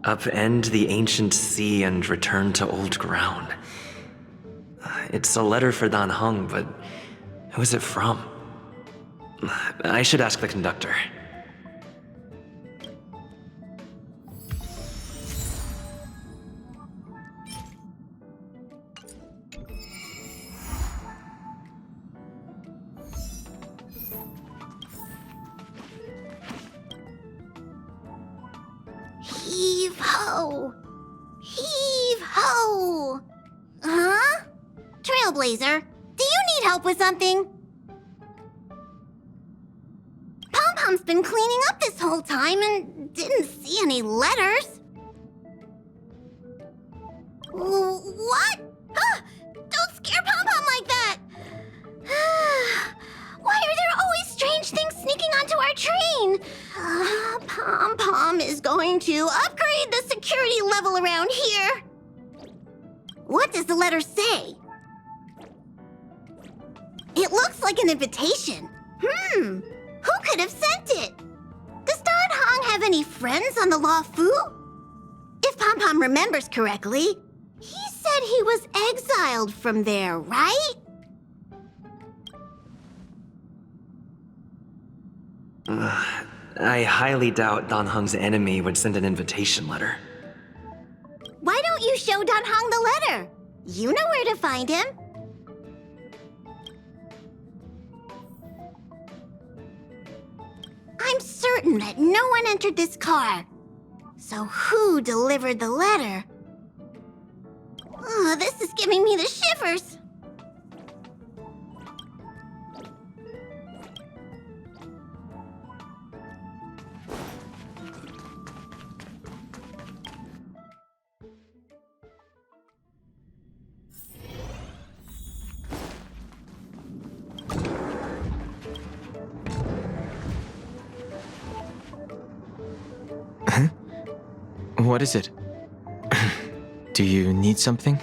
Upend the ancient sea and return to old ground. It's a letter for Dan Heng, but who is it from? I should ask the conductor. Heave ho! Heave ho! Huh? Trailblazer, do you need help with something? Pom-Pom's been cleaning up this whole time and didn't see any letters. What? Don't scare Pom-Pom like that! Why are there always strange things sneaking onto our train? Pom-Pom is going to upgrade the security level around here. What does the letter say? It looks like an invitation. Who could have sent it? Does Dan Heng have any friends on the Law Fu? If Pom-Pom remembers correctly, he said he was exiled from there, right? I highly doubt Dan Heng's enemy would send an invitation letter. Why don't you show Dan Heng the letter? You know where to find him. I'm certain that no one entered this car. So who delivered the letter? Oh, this is giving me the shivers. What is it? Do you need something?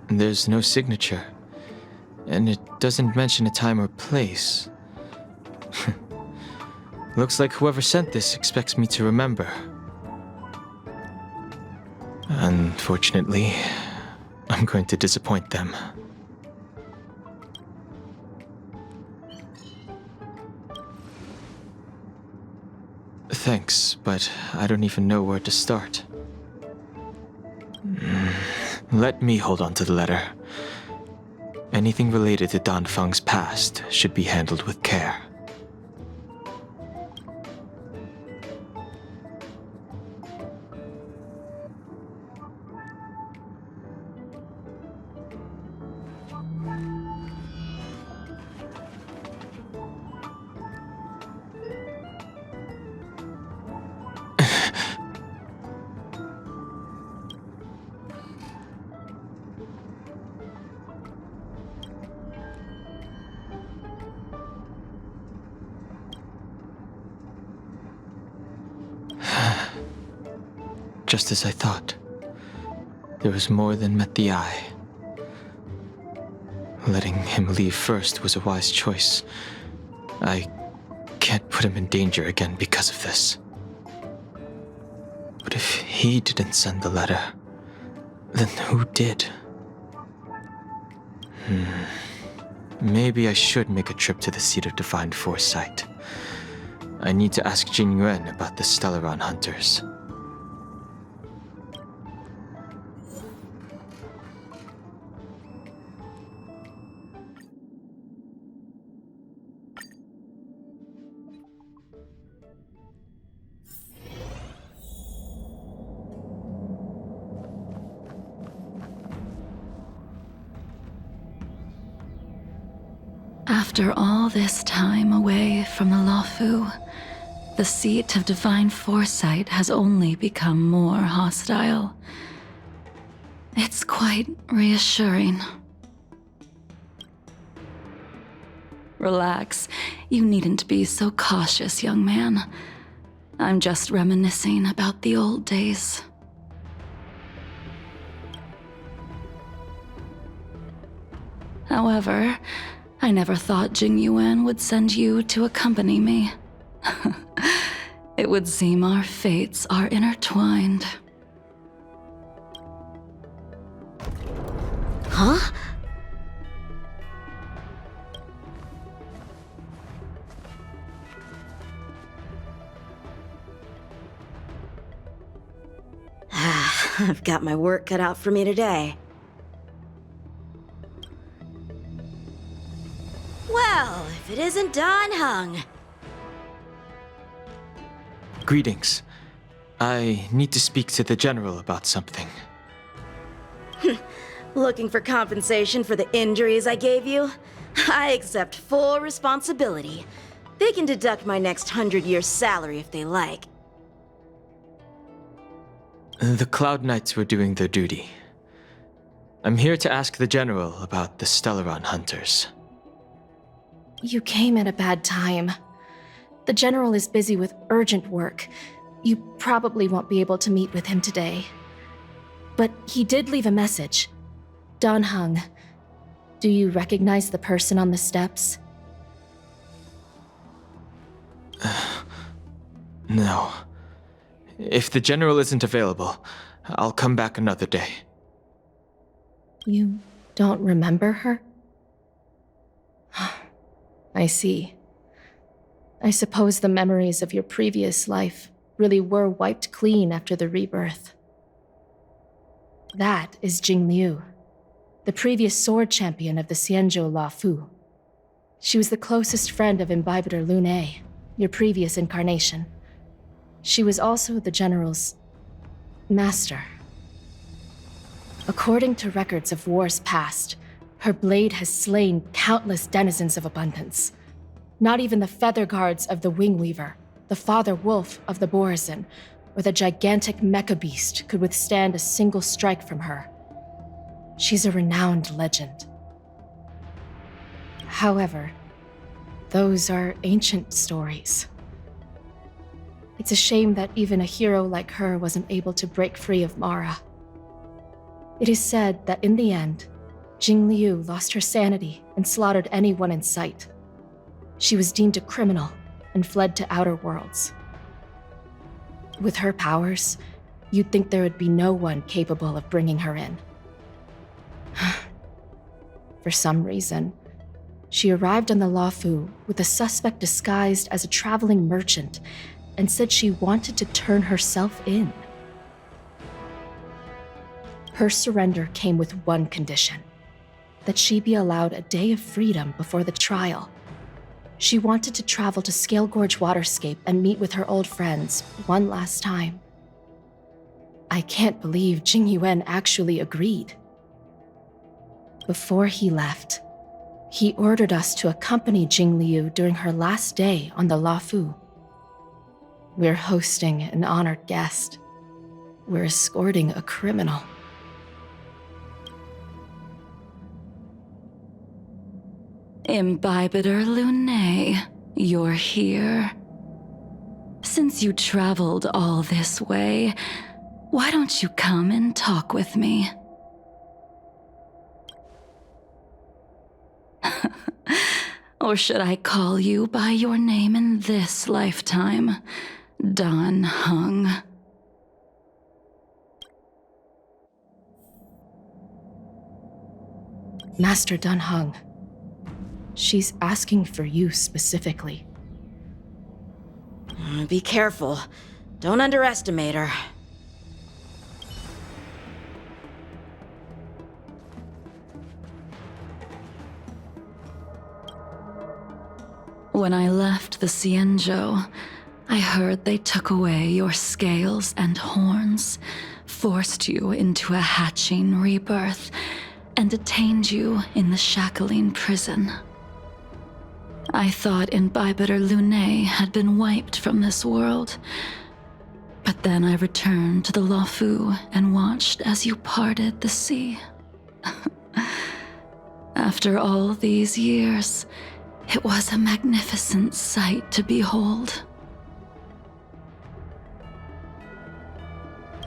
There's no signature, and it doesn't mention a time or place. Looks like whoever sent this expects me to remember. Unfortunately, I'm going to disappoint them. Thanks, but I don't even know where to start. Let me hold on to the letter. Anything related to Dan Feng's past should be handled with care. Just as I thought. There was more than met the eye. Letting him leave first was a wise choice. I can't put him in danger again because of this. But if he didn't send the letter, then who did? Maybe I should make a trip to the Seat of Divine Foresight. I need to ask Jingliu about the Stellaron hunters. After all this time away from the Luofu, the Seat of Divine Foresight has only become more hostile. It's quite reassuring. Relax. You needn't be so cautious, young man. I'm just reminiscing about the old days. However, I never thought Jingliu would send you to accompany me. It would seem our fates are intertwined. Huh? I've got my work cut out for me today. Well, if it isn't Dan Heng. Greetings. I need to speak to the general about something. Looking for compensation for the injuries I gave you? I accept full responsibility. They can deduct my next 100-year salary if they like. The Cloud Knights were doing their duty. I'm here to ask the general about the Stellaron hunters. You came at a bad time. The general is busy with urgent work. You probably won't be able to meet with him today. But he did leave a message. Dan Heng, do you recognize the person on the steps? No. If the general isn't available, I'll come back another day. You don't remember her? I see. I suppose the memories of your previous life really were wiped clean after the rebirth. That is Jingliu, the previous sword champion of the Xianzhou Luofu. She was the closest friend of Imbibitor Lune, your previous incarnation. She was also the general's master. According to records of wars past, her blade has slain countless denizens of abundance. Not even the feather guards of the Wingweaver, the father wolf of the Borazon, or the gigantic mecha beast could withstand a single strike from her. She's a renowned legend. However, those are ancient stories. It's a shame that even a hero like her wasn't able to break free of Mara. It is said that in the end, Jingliu lost her sanity and slaughtered anyone in sight. She was deemed a criminal and fled to outer worlds. With her powers, you'd think there would be no one capable of bringing her in. For some reason, she arrived on the Luofu with a suspect disguised as a traveling merchant and said she wanted to turn herself in. Her surrender came with one condition: that she be allowed a day of freedom before the trial. She wanted to travel to Scale Gorge Waterscape and meet with her old friends one last time. I can't believe Jingyuan actually agreed. Before he left, he ordered us to accompany Jingliu during her last day on the Luofu. We're hosting an honored guest. We're escorting a criminal. Imbibitor Lune, you're here. Since you traveled all this way, why don't you come and talk with me? Or should I call you by your name in this lifetime, Dan Heng? Master Dan Heng, she's asking for you specifically. Be careful. Don't underestimate her. When I left the Xianzhou, I heard they took away your scales and horns, forced you into a hatching rebirth, and detained you in the Shackling prison. I thought Imbibitor Lune had been wiped from this world, but then I returned to the Luofu and watched as you parted the sea. After all these years, it was a magnificent sight to behold.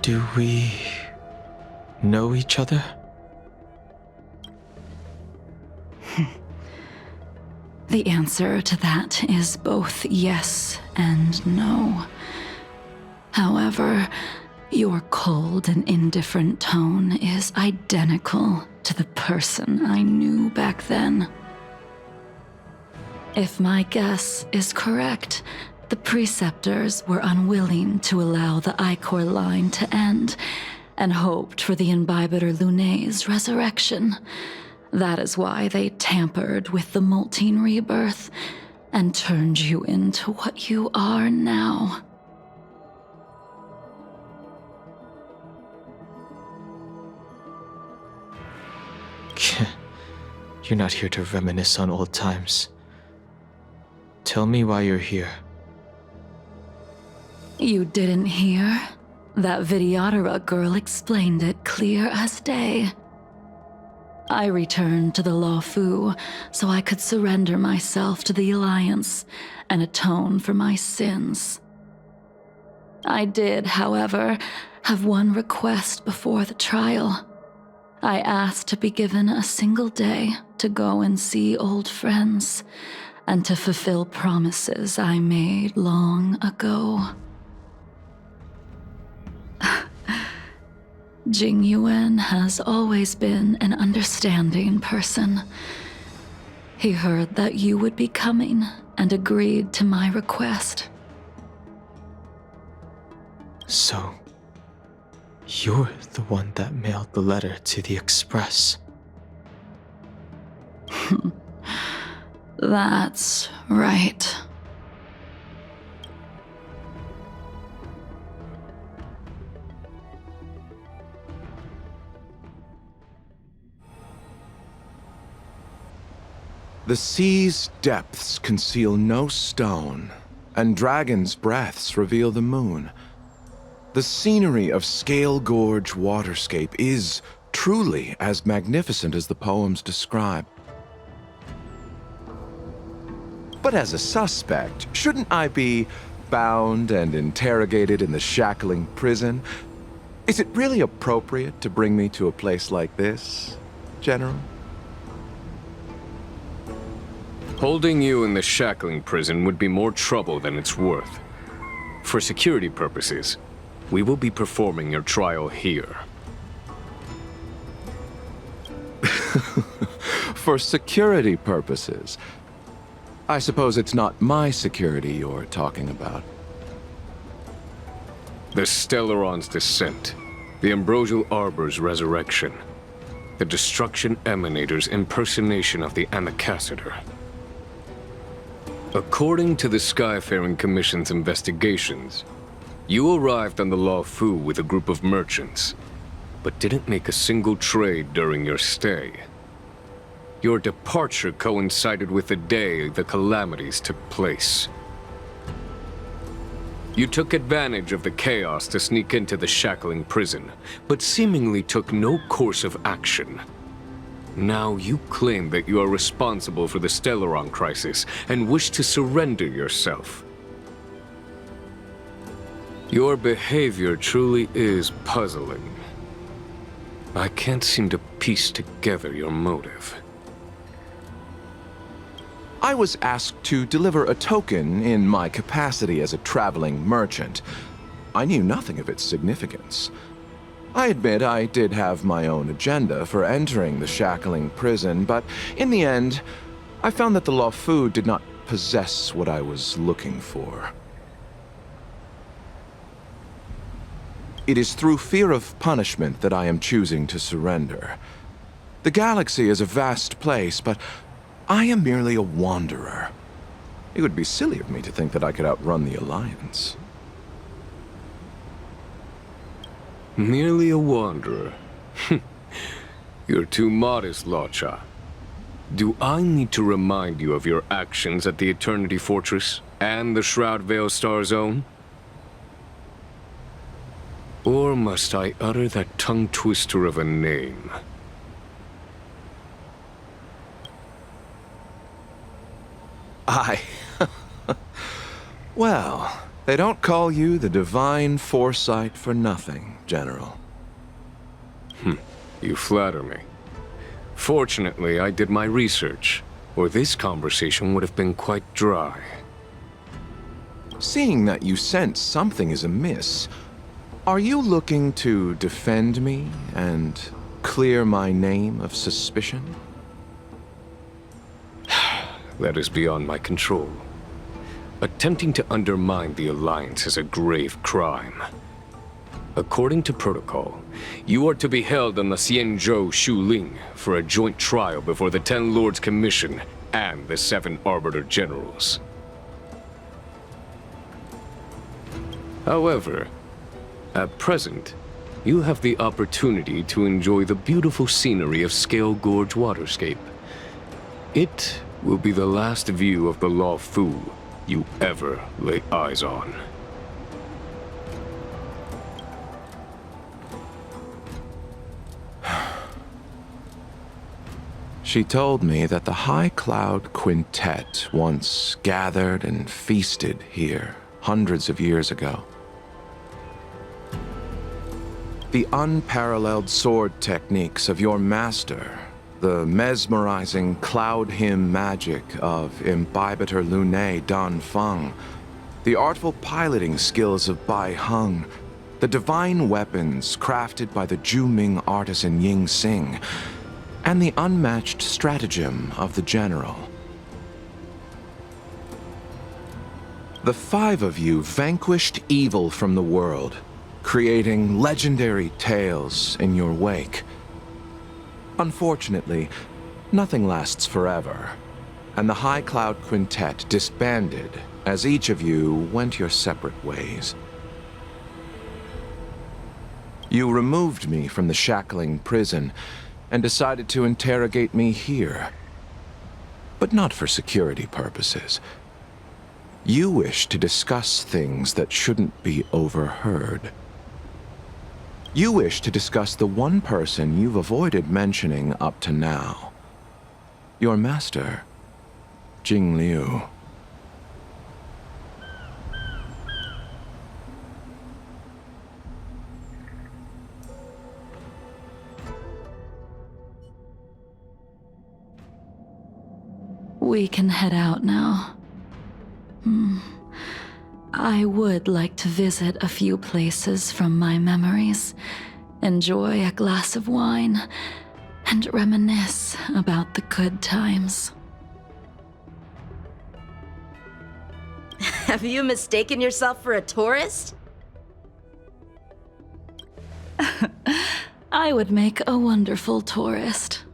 Do we know each other? The answer to that is both yes and no. However, your cold and indifferent tone is identical to the person I knew back then. If my guess is correct, the preceptors were unwilling to allow the Ichor line to end and hoped for the Imbibiter Lunay's resurrection. That is why they tampered with the molting rebirth and turned you into what you are now. You're not here to reminisce on old times. Tell me why you're here. You didn't hear? That Vidyadhara girl explained it clear as day. I returned to the Luofu so I could surrender myself to the Alliance and atone for my sins. I did, however, have one request before the trial. I asked to be given a single day to go and see old friends and to fulfill promises I made long ago. Jingliu has always been an understanding person. He heard that you would be coming and agreed to my request. So, you're the one that mailed the letter to the Express. That's right. The sea's depths conceal no stone, and dragons' breaths reveal the moon. The scenery of Scale Gorge waterscape is truly as magnificent as the poems describe. But as a suspect, shouldn't I be bound and interrogated in the shackling prison? Is it really appropriate to bring me to a place like this, General? Holding you in the shackling prison would be more trouble than it's worth. For security purposes, we will be performing your trial here. For security purposes? I suppose it's not my security you're talking about. The Stellaron's descent, the Ambrosial Arbor's resurrection, the Destruction Emanator's impersonation of the Amicassator. According to the Skyfaring Commission's investigations, you arrived on the Luofu with a group of merchants, but didn't make a single trade during your stay. Your departure coincided with the day the calamities took place. You took advantage of the chaos to sneak into the shackling prison, but seemingly took no course of action. Now you claim that you are responsible for the Stellaron crisis and wish to surrender yourself. Your behavior truly is puzzling. I can't seem to piece together your motive. I was asked to deliver a token in my capacity as a traveling merchant. I knew nothing of its significance. I admit I did have my own agenda for entering the shackling prison, but in the end, I found that the Luofu did not possess what I was looking for. It is through fear of punishment that I am choosing to surrender. The galaxy is a vast place, but I am merely a wanderer. It would be silly of me to think that I could outrun the Alliance. Merely a wanderer. You're too modest, Locha. Do I need to remind you of your actions at the Eternity Fortress and the Shroud Veil Star Zone? Or must I utter that tongue-twister of a name? Well, they don't call you the Divine Foresight for nothing, General. You flatter me. Fortunately, I did my research. or this conversation would have been quite dry. Seeing that you sense something is amiss, are you looking to defend me and clear my name of suspicion? That is beyond my control. Attempting to undermine the Alliance is a grave crime. According to protocol, you are to be held on the Xianzhou Shuling for a joint trial before the Ten Lords Commission and the 7 Arbiter Generals. However, at present, you have the opportunity to enjoy the beautiful scenery of Scale Gorge Waterscape. It will be the last view of the Law Fu you ever lay eyes on. She told me that the High Cloud Quintet once gathered and feasted here hundreds of years ago. The unparalleled sword techniques of your master, the mesmerizing cloud hymn magic of Imbibitor Lunae Dan Feng, the artful piloting skills of Bai Heng, the divine weapons crafted by the Ju-Ming artisan Ying Xing, and the unmatched stratagem of the general. The 5 of you vanquished evil from the world, creating legendary tales in your wake. Unfortunately, nothing lasts forever, and the High Cloud Quintet disbanded as each of you went your separate ways. You removed me from the shackling prison and decided to interrogate me here. But not for security purposes. You wish to discuss things that shouldn't be overheard. You wish to discuss the one person you've avoided mentioning up to now. Your master, Jingliu. We can head out now. I would like to visit a few places from my memories, enjoy a glass of wine, and reminisce about the good times. Have you mistaken yourself for a tourist? I would make a wonderful tourist.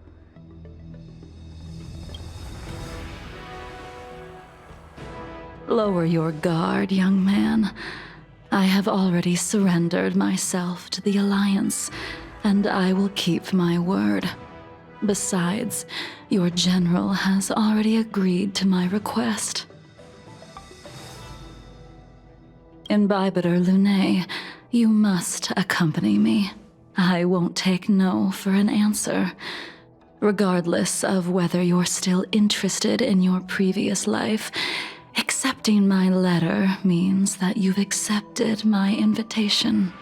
Lower your guard, young man. I have already surrendered myself to the Alliance, and I will keep my word. Besides, your general has already agreed to my request. Imbibitor Lunae, you must accompany me. I won't take no for an answer. Regardless of whether you're still interested in your previous life, accepting my letter means that you've accepted my invitation.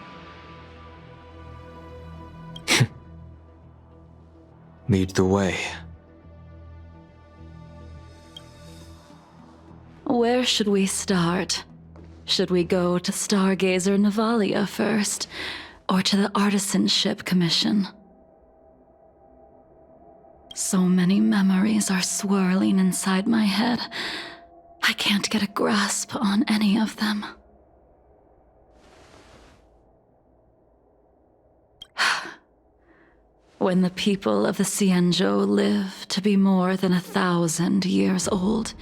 Lead the way. Where should we start? Should we go to Stargazer Navalia first, or to the Artisanship Commission? So many memories are swirling inside my head. I can't get a grasp on any of them. When the people of the Xianzhou live to be more than 1,000 years old,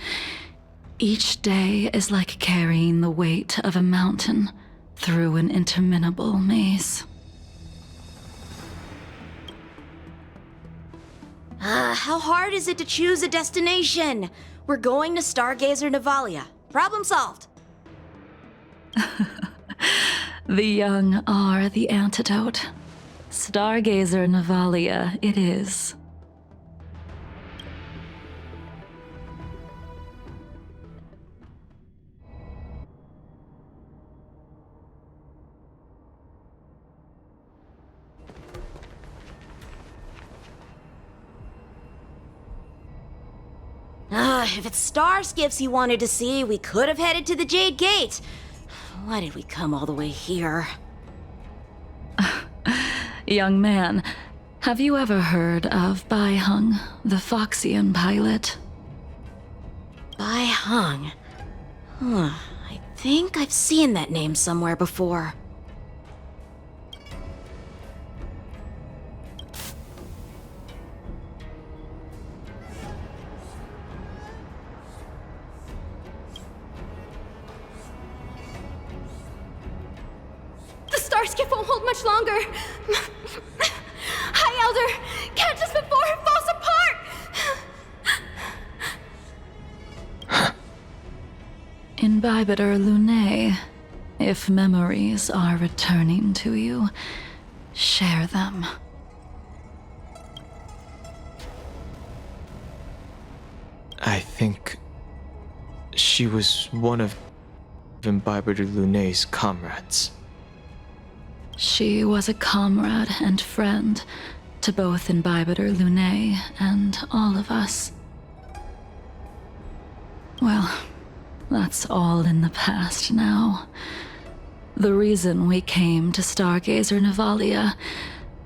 each day is like carrying the weight of a mountain through an interminable maze. How hard is it to choose a destination? We're going to Stargazer Navalia. Problem solved. The young are the antidote. Stargazer Navalia it is. If it's star skiffs you wanted to see, we could have headed to the Jade Gate. Why did we come all the way here? Young man, have you ever heard of Bai Hung, the Foxian pilot? Bai Hung. I think I've seen that name somewhere before. The star skiff won't hold much longer. High Elder, catch us before it falls apart! Imbibitor Lunae, if memories are returning to you, share them. I think she was one of Imbibitor Lunae's comrades. She was a comrade and friend to both Imbibitor Lunae and all of us. Well, that's all in the past now. The reason we came to Stargazer Navalia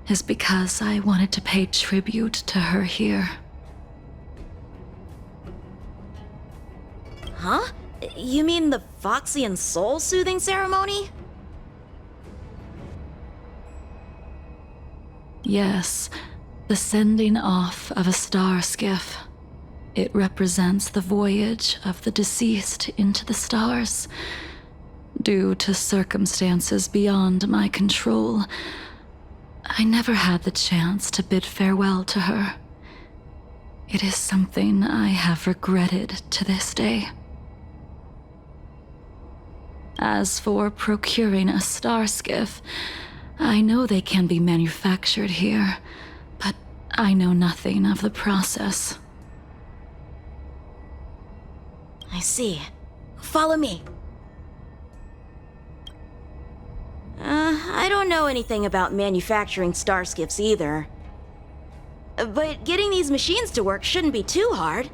is because I wanted to pay tribute to her here. Huh? You mean the Foxian soul-soothing ceremony? Yes, the sending off of a star skiff. It represents the voyage of the deceased into the stars. Due to circumstances beyond my control, I never had the chance to bid farewell to her. It is something I have regretted to this day. As for procuring a star skiff, I know they can be manufactured here, but I know nothing of the process. I see. Follow me. I don't know anything about manufacturing star skiffs either. But getting these machines to work shouldn't be too hard.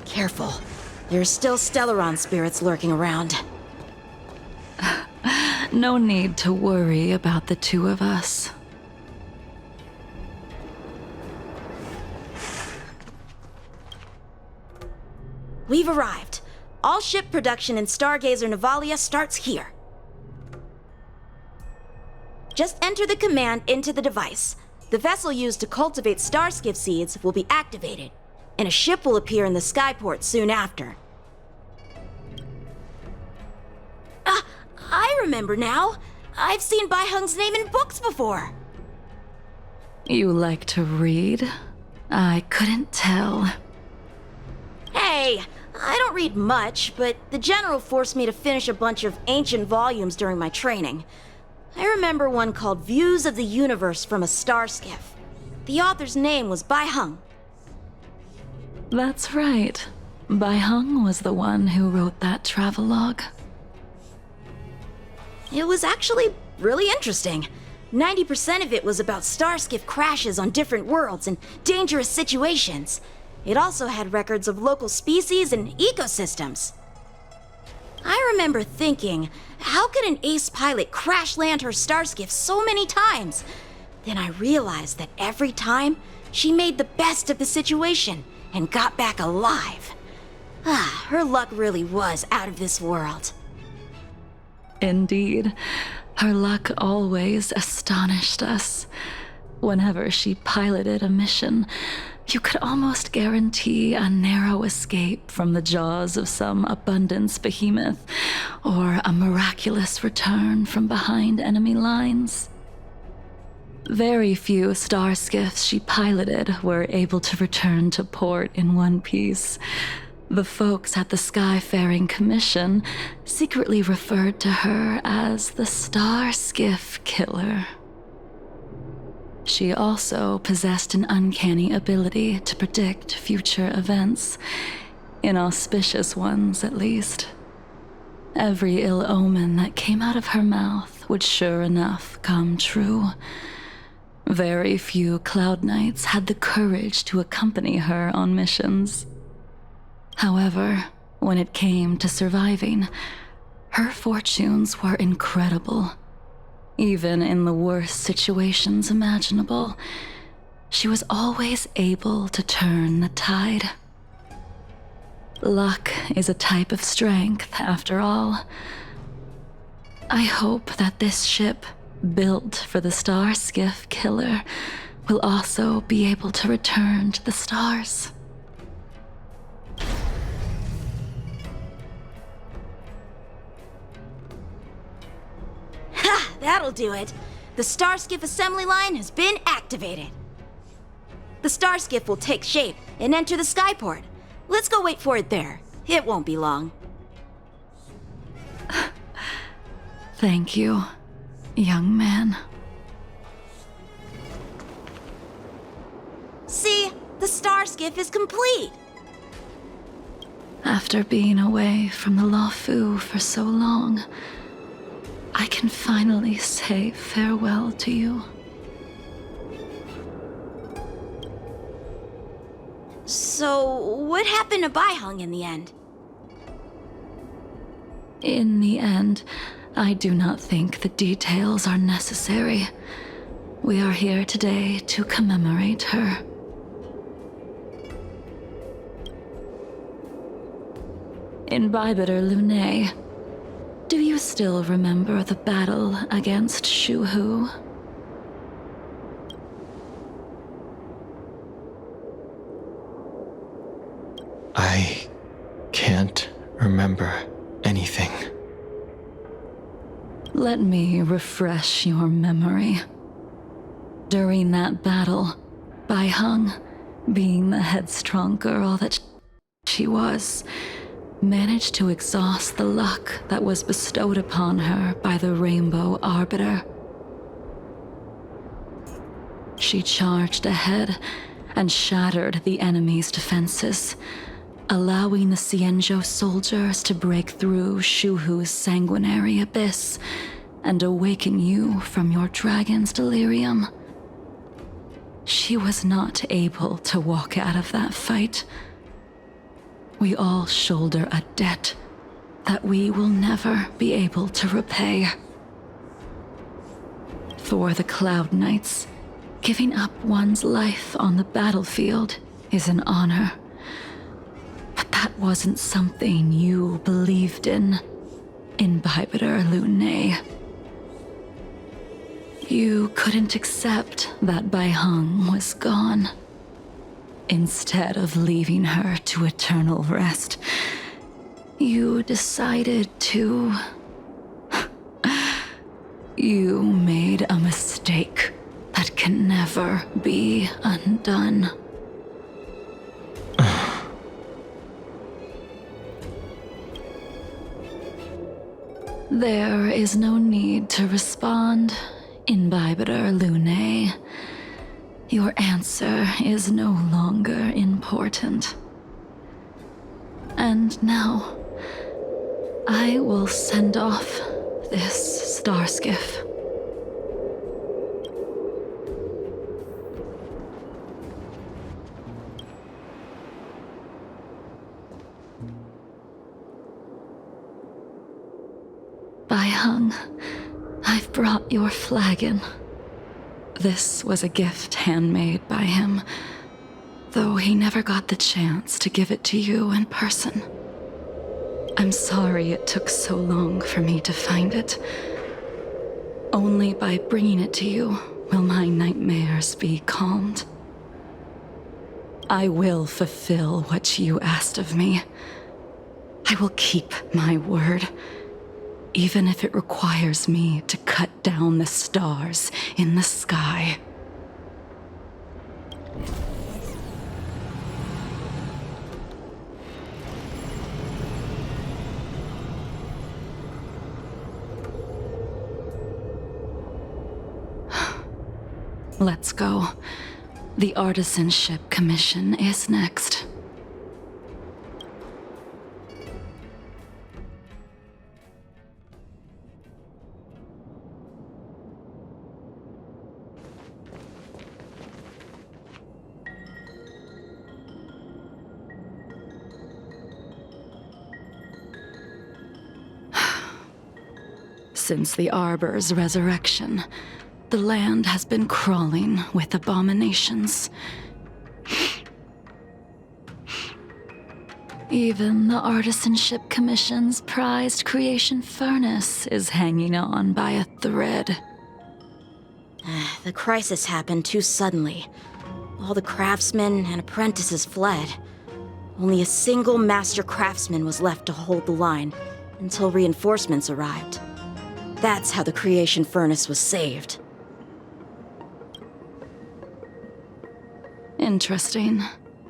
Careful. There are still Stellaron spirits lurking around. No need to worry about the two of us. We've arrived. All ship production in Stargazer Navalia starts here. Just enter the command into the device. The vessel used to cultivate starskiff seeds will be activated, and a ship will appear in the skyport soon after. I remember now. I've seen Bai Hung's name in books before. You like to read? I couldn't tell. Hey, I don't read much, but the General forced me to finish a bunch of ancient volumes during my training. I remember one called Views of the Universe from a Star Skiff. The author's name was Bai Hung. That's right. Bai Hung was the one who wrote that travelogue. It was actually really interesting. 90% of it was about starskiff crashes on different worlds and dangerous situations. It also had records of local species and ecosystems. I remember thinking, how could an ace pilot crash land her starskiff so many times? Then I realized that every time, she made the best of the situation and got back alive. Her luck really was out of this world. Indeed. Her luck always astonished us. Whenever she piloted a mission, you could almost guarantee a narrow escape from the jaws of some abundance behemoth, or a miraculous return from behind enemy lines. Very few star skiffs she piloted were able to return to port in one piece. The folks at the Skyfaring Commission secretly referred to her as the Star Skiff Killer. She also possessed an uncanny ability to predict future events, inauspicious ones at least. Every ill omen that came out of her mouth would sure enough come true. Very few Cloud Knights had the courage to accompany her on missions. However, when it came to surviving, her fortunes were incredible. Even in the worst situations imaginable, she was always able to turn the tide. Luck is a type of strength, after all. I hope that this ship, built for the Star Skiff Killer, will also be able to return to the stars. Ha! That'll do it. The Starskiff assembly line has been activated. The Starskiff will take shape and enter the skyport. Let's go wait for it there. It won't be long. Thank you, young man. See? The Starskiff is complete. After being away from the Luofu for so long, I can finally say farewell to you. So, what happened to Baiheng in the end? In the end, I do not think the details are necessary. We are here today to commemorate her. In Bybiter Lunay, do you still remember the battle against Shuhu? I can't remember anything. Let me refresh your memory. During that battle, Baiheng, being the headstrong girl that she was, managed to exhaust the luck that was bestowed upon her by the Rainbow Arbiter. She charged ahead and shattered the enemy's defenses, allowing the Xianzhou soldiers to break through Shuhu's sanguinary abyss and awaken you from your dragon's delirium. She was not able to walk out of that fight. We all shoulder a debt that we will never be able to repay. For the Cloud Knights, giving up one's life on the battlefield is an honor. But that wasn't something you believed in Bybiter Lunay. You couldn't accept that Baiheng was gone. Instead of leaving her to eternal rest, you decided to... You made a mistake that can never be undone. There is no need to respond, Bybiter Lunay. Your answer is no longer important. And now, I will send off this Starskiff. Baiheng, I've brought your flagon. This was a gift handmade by him, though he never got the chance to give it to you in person. I'm sorry it took so long for me to find it. Only by bringing it to you will my nightmares be calmed. I will fulfill what you asked of me. I will keep my word, even if it requires me to cut down the stars in the sky. Let's go. The artisanship commission is next. Since the Arbor's resurrection, the land has been crawling with abominations. Even the Artisanship Commission's prized creation furnace is hanging on by a thread. The crisis happened too suddenly. All the craftsmen and apprentices fled. Only a single master craftsman was left to hold the line until reinforcements arrived. That's how the creation furnace was saved. Interesting.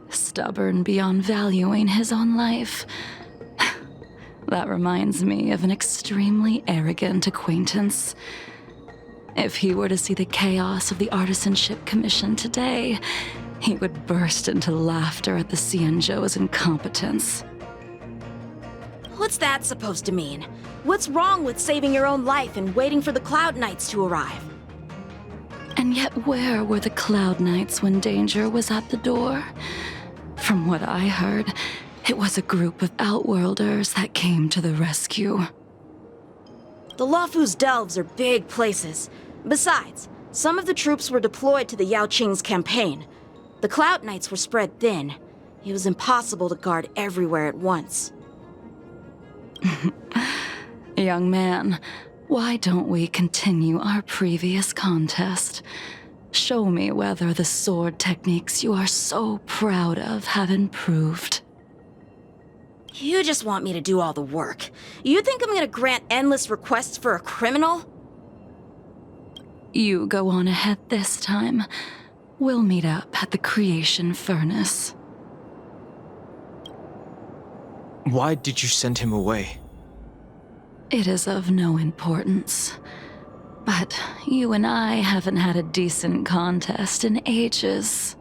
Stubborn beyond valuing his own life. That reminds me of an extremely arrogant acquaintance. If he were to see the chaos of the Artisanship Commission today, he would burst into laughter at the Xianzhou's incompetence. What's that supposed to mean? What's wrong with saving your own life and waiting for the Cloud Knights to arrive? And yet where were the Cloud Knights when danger was at the door? From what I heard, it was a group of Outworlders that came to the rescue. The Luofu's delves are big places. Besides, some of the troops were deployed to the Yao Qing's campaign. The Cloud Knights were spread thin. It was impossible to guard everywhere at once. Young man, why don't we continue our previous contest? Show me whether the sword techniques you are so proud of have improved. You just want me to do all the work. You think I'm gonna grant endless requests for a criminal? You go on ahead this time. We'll meet up at the creation furnace. Why did you send him away? It is of no importance. But you and I haven't had a decent contest in ages.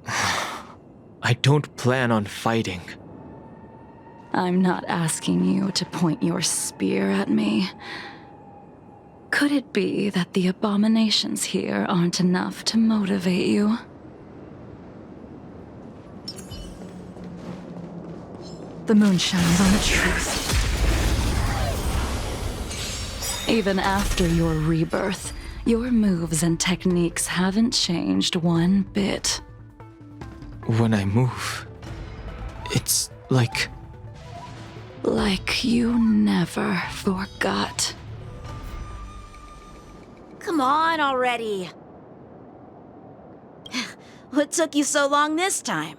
I don't plan on fighting. I'm not asking you to point your spear at me. Could it be that the abominations here aren't enough to motivate you? The moon shines on the truth. Even after your rebirth, your moves and techniques haven't changed one bit. When I move, it's like... Like you never forgot. Come on already! What took you so long this time?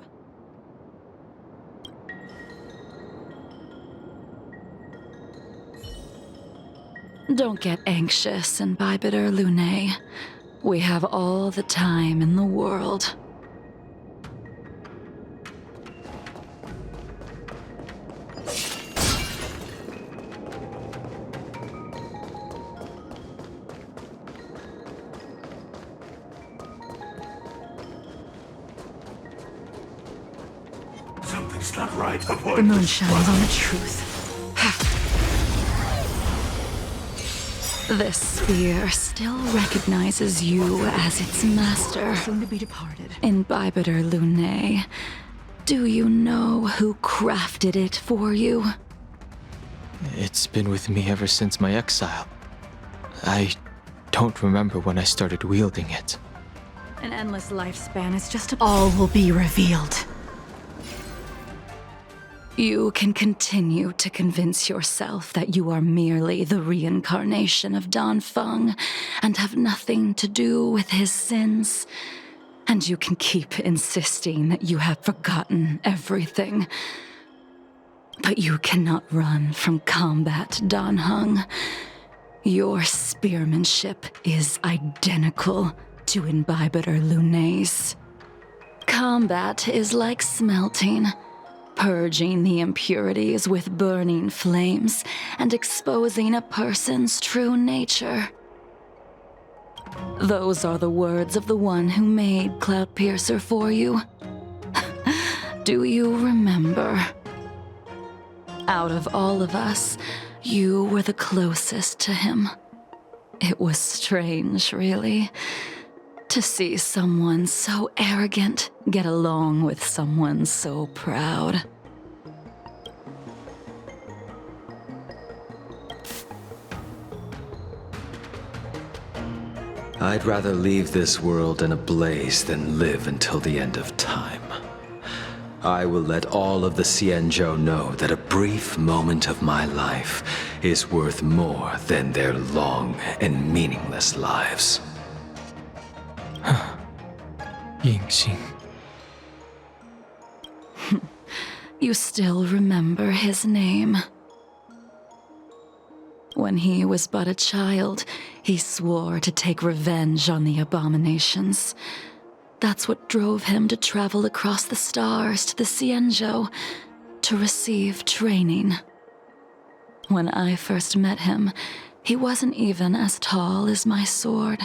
Don't get anxious, Imbibiter Lunae. We have all the time in the world. Something's not right. The moon shines on the truth. This spear still recognizes you as its master. Soon to be departed. Imbibiter Lunae, do you know who crafted it for you? It's been with me ever since my exile. I don't remember when I started wielding it. An endless lifespan is just all will be revealed. You can continue to convince yourself that you are merely the reincarnation of Danfeng and have nothing to do with his sins. And you can keep insisting that you have forgotten everything. But you cannot run from combat, Danheng. Your spearmanship is identical to Imbibiter Lunae's. Combat is like smelting. Purging the impurities with burning flames and exposing a person's true nature. Those are the words of the one who made Cloudpiercer for you. Do you remember? Out of all of us, you were the closest to him. It was strange, really, to see someone so arrogant get along with someone so proud. I'd rather leave this world in a blaze than live until the end of time. I will let all of the Xianzhou know that a brief moment of my life is worth more than their long and meaningless lives. Yingxing. You still remember his name. When he was but a child, he swore to take revenge on the abominations. That's what drove him to travel across the stars to the Xianzhou to receive training. When I first met him, he wasn't even as tall as my sword.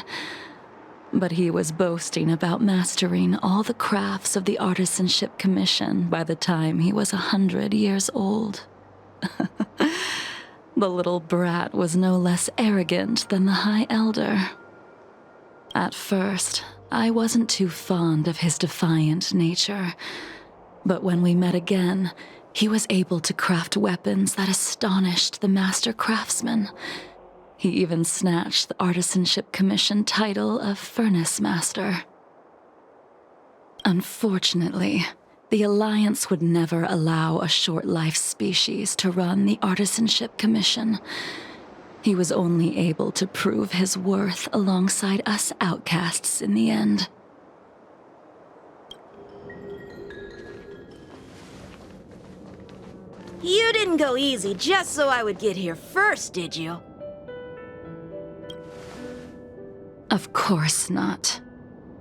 But he was boasting about mastering all the crafts of the Artisanship Commission by the time he was 100 years old. The little brat was no less arrogant than the High Elder. At first, I wasn't too fond of his defiant nature, but when we met again, he was able to craft weapons that astonished the master craftsman. He even snatched the Artisanship Commission title of Furnace Master. Unfortunately, the Alliance would never allow a short-life species to run the Artisanship Commission. He was only able to prove his worth alongside us outcasts in the end. You didn't go easy just so I would get here first, did you? Of course not.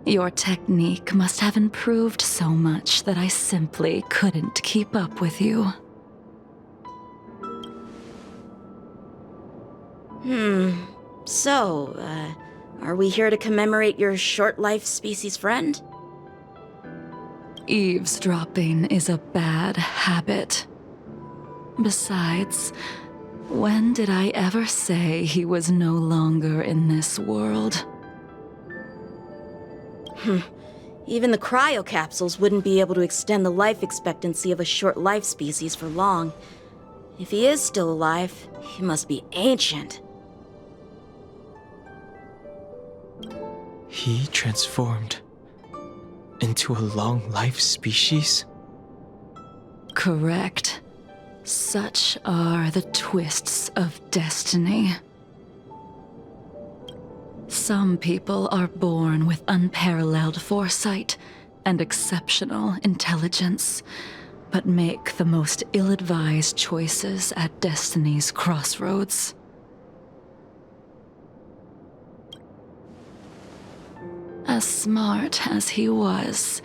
Your technique must have improved so much that I simply couldn't keep up with you. So, are we here to commemorate your short-life species friend? Eavesdropping is a bad habit. Besides, when did I ever say he was no longer in this world? Even the cryocapsules wouldn't be able to extend the life expectancy of a short-life species for long. If he is still alive, he must be ancient. He transformed into a long-life species? Correct. Such are the twists of destiny. Some people are born with unparalleled foresight and exceptional intelligence, but make the most ill-advised choices at destiny's crossroads. As smart as he was,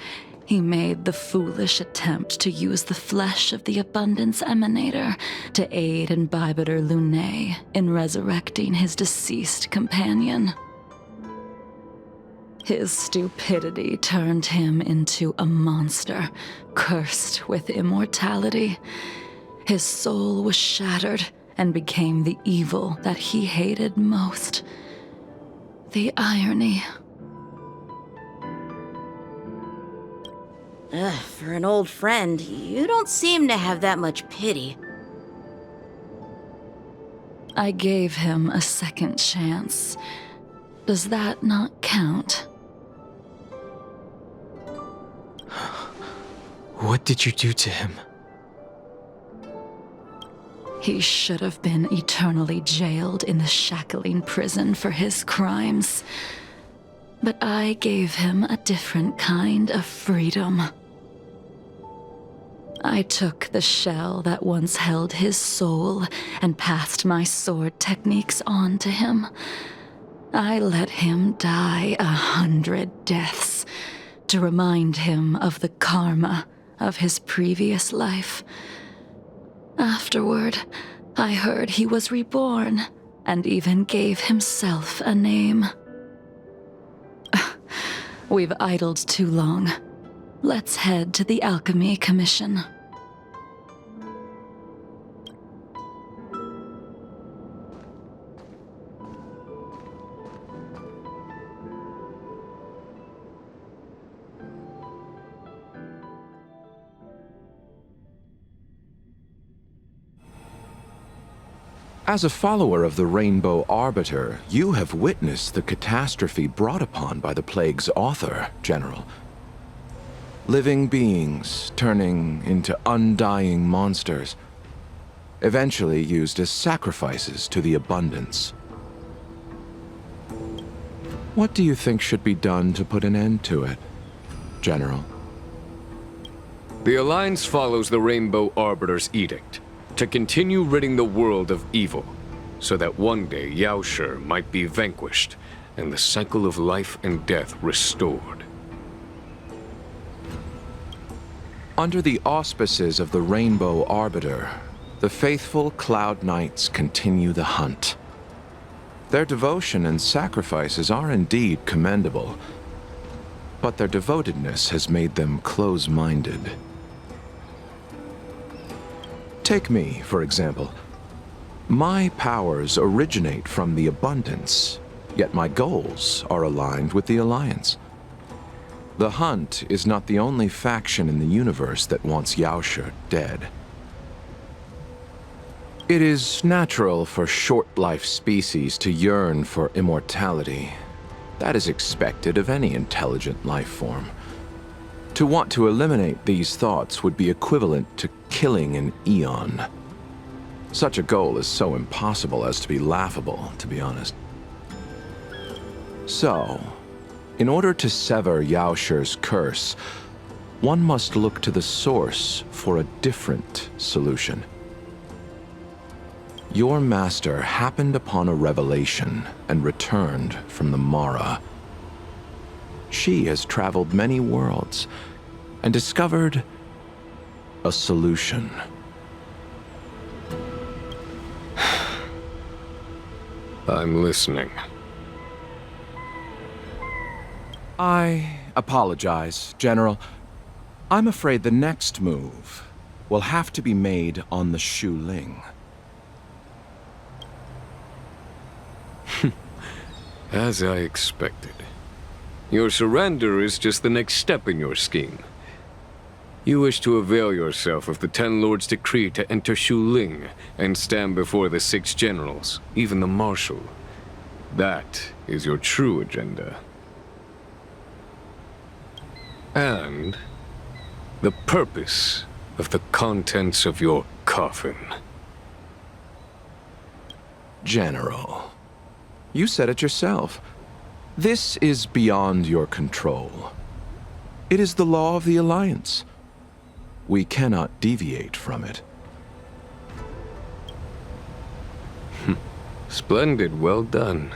he made the foolish attempt to use the flesh of the Abundance Emanator to aid in Bibiter Lunae in resurrecting his deceased companion. His stupidity turned him into a monster, cursed with immortality. His soul was shattered and became the evil that he hated most. The irony. For an old friend, you don't seem to have that much pity. I gave him a second chance. Does that not count? What did you do to him? He should have been eternally jailed in the shackling prison for his crimes. But I gave him a different kind of freedom. I took the shell that once held his soul and passed my sword techniques on to him. I let him die 100 deaths to remind him of the karma of his previous life. Afterward, I heard he was reborn and even gave himself a name. We've idled too long. Let's head to the Alchemy Commission. As a follower of the Rainbow Arbiter, you have witnessed the catastrophe brought upon by the plague's author, General. Living beings turning into undying monsters, eventually used as sacrifices to the abundance. What do you think should be done to put an end to it, General? The Alliance follows the Rainbow Arbiter's edict to continue ridding the world of evil, so that one day Yaoshi might be vanquished and the cycle of life and death restored. Under the auspices of the Rainbow Arbiter, the faithful Cloud Knights continue the hunt. Their devotion and sacrifices are indeed commendable, but their devotedness has made them close-minded. Take me, for example. My powers originate from the Abundance, yet my goals are aligned with the Alliance. The Hunt is not the only faction in the universe that wants Yaoshi dead. It is natural for short-life species to yearn for immortality. That is expected of any intelligent life form. To want to eliminate these thoughts would be equivalent to killing an eon. Such a goal is so impossible as to be laughable, to be honest. So, in order to sever Yaoshi's curse, one must look to the source for a different solution. Your master happened upon a revelation and returned from the Mara. She has traveled many worlds and discovered a solution. I'm listening. I apologize, General. I'm afraid the next move will have to be made on the Shu Ling. As I expected. Your surrender is just the next step in your scheme. You wish to avail yourself of the Ten Lords' decree to enter Shu Ling and stand before the 6 generals, even the Marshal. That is your true agenda. And the purpose of the contents of your coffin. General, you said it yourself. This is beyond your control. It is the law of the Alliance. We cannot deviate from it. Splendid, well done.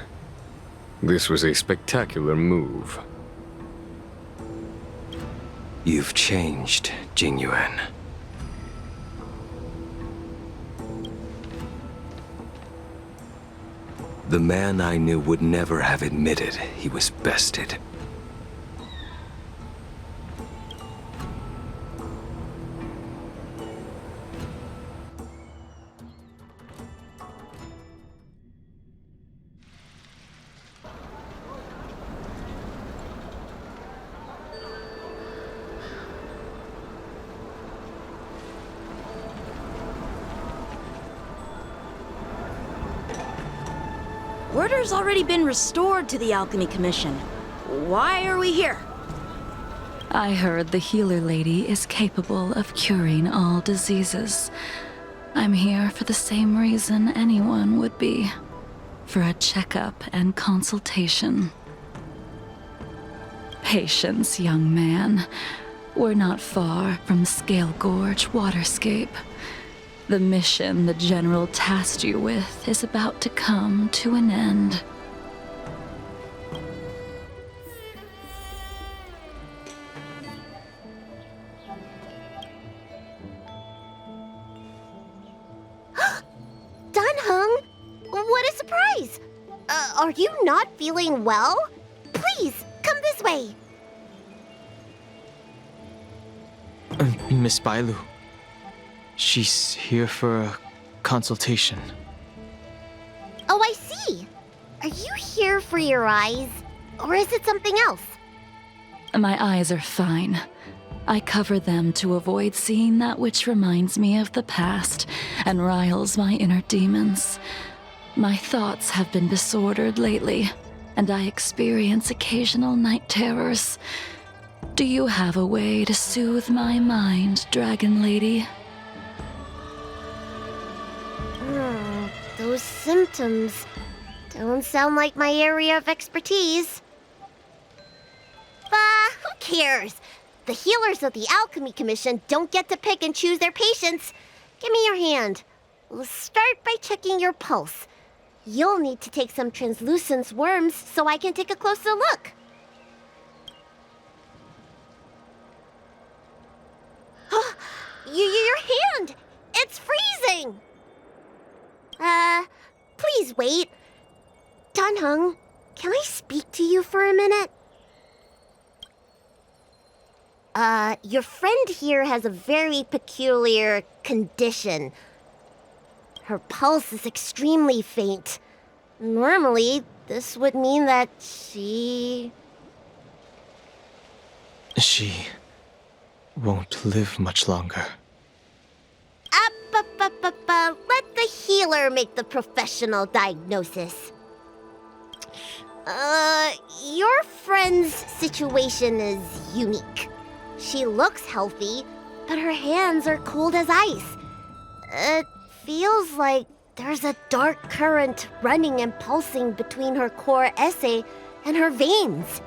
This was a spectacular move. You've changed, Jingliu. The man I knew would never have admitted he was bested. Order's already been restored to the Alchemy Commission. Why are we here? I heard the healer lady is capable of curing all diseases. I'm here for the same reason anyone would be. For a checkup and consultation. Patience, young man. We're not far from Scale Gorge waterscape. The mission the General tasked you with is about to come to an end. Dunhung, what a surprise! Are you not feeling well? Please, come this way. Miss Bailu. She's here for a consultation. Oh, I see. Are you here for your eyes? Or is it something else? My eyes are fine. I cover them to avoid seeing that which reminds me of the past and riles my inner demons. My thoughts have been disordered lately, and I experience occasional night terrors. Do you have a way to soothe my mind, Dragon Lady? Those symptoms don't sound like my area of expertise. Who cares? The healers of the Alchemy Commission don't get to pick and choose their patients. Give me your hand. We'll start by checking your pulse. You'll need to take some translucent worms so I can take a closer look. Your hand! It's freezing! Please wait. Danheng, can I speak to you for a minute? Your friend here has a very peculiar condition. Her pulse is extremely faint. Normally, this would mean that she won't live much longer. Let the healer make the professional diagnosis. Your friend's situation is unique. She looks healthy, but her hands are cold as ice. It feels like there's a dark current running and pulsing between her core esse and her veins.